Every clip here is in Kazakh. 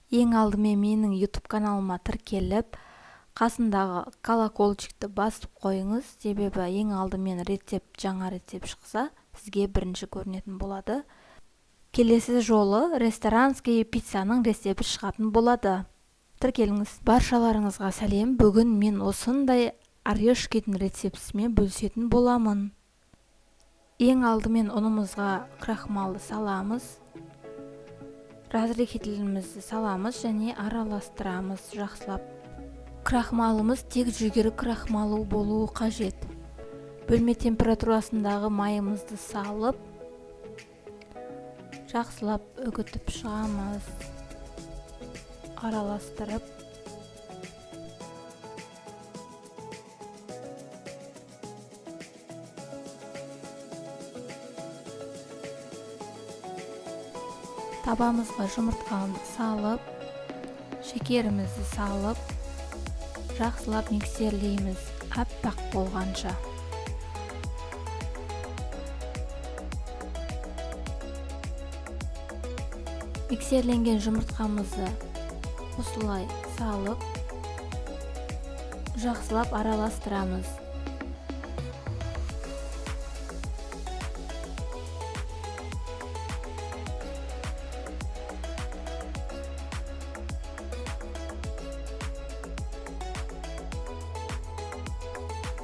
Ең алдымен менің YouTube каналыма тіркеліп, қасындағы колокольчикті басып қойыңыз, себебі ең алдымен жаңа рецепт шықса, сізге бірінші көрінетін болады. Келесі жолы ресторанский пиццаның рецепті шығатын болады. Тіркеліңіз. Баршаларыңызға сәлем. Бүгін мен осындай орешкидің рецептісімен бөлісетін боламын. Ең алдымен ұнымызға крахмалды саламыз. Разрыхлителімізді саламыз және араластырамыз жақсылап. Крахмалымыз тек жүгері крахмалы болуы қажет. Бөлме температурасындағы майымызды салып, жақсылап үгітіп шығамыз. Араластырып. Табамызға жұмыртқаны салып, шекерімізді салып, жақсылап миксерлейміз, аппақ болғанша. Миксерленген жұмыртқамызды осылай салып, жақсылап араластырамыз.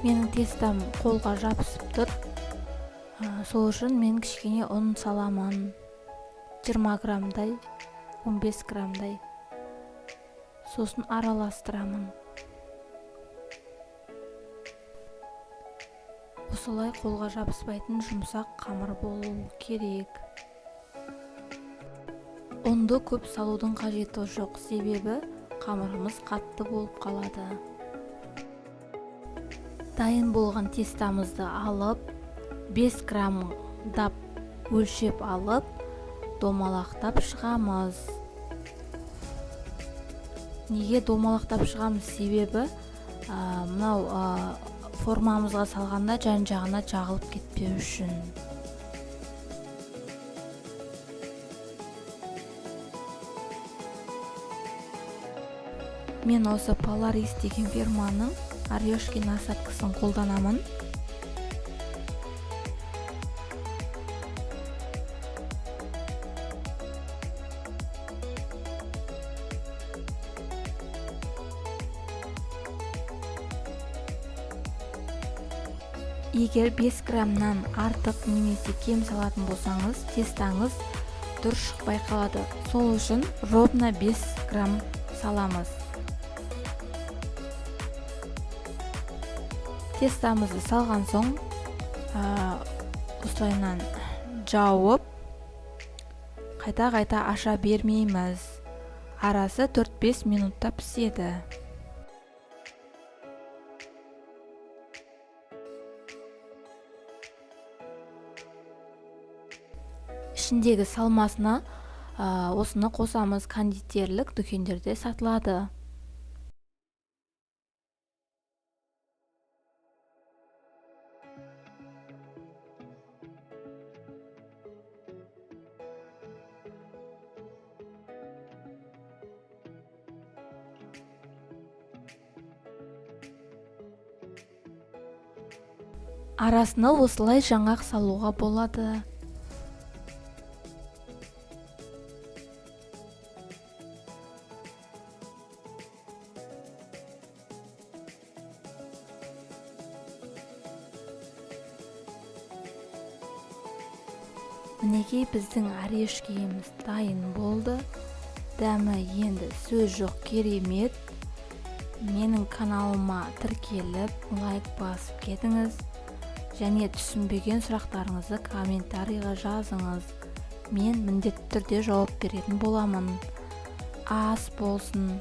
Менің тестам қолға жабысып тұр. Сол үшін мен кішкене ұн саламын. 20 граммдай, 15 граммдай. Сосын араластырамын. Осылай қолға жабыспайтын жұмсақ қамыр болу керек. Ұнды көп салудың қажеті жоқ, себебі қамырымыз қатты болып қалады. Дайын болған тестамызды алып, 5 граммдап өлшеп алып, домалақтап шығамыз. Неге домалақтап шығамыз? Себебі мынау формамызға салғанда жан-жағына жағылып кетпеу үшін. Мен осы Polaris деген фирманың орешки насадкасын қолданамын. Егер 5 граммнан артық немесе кем салатын болсаңыз, тестаңыз дұрыс шықпай қалады. Сол үшін ровно 5 грамм саламыз. Тестамызды салған соң, осылайынан жауып, қайта-қайта аша бермейміз. Арасы 4-5 минутта піседі. Ішіндегі салмасына осыны қосамыз, кондитерлік дүкендерде сатылады. Арасына осылай жаңғақ салуға болады. Мінекей біздің орешкиіміз дайын болды. Дәмі енді сөз жоқ, керемет. Менің каналыма тіркеліп, лайк басып кетіңіз. Және түсінбеген сұрақтарыңызды комментарийға жазыңыз. Мен міндетті түрде жауап беретін боламын. Ас болсын,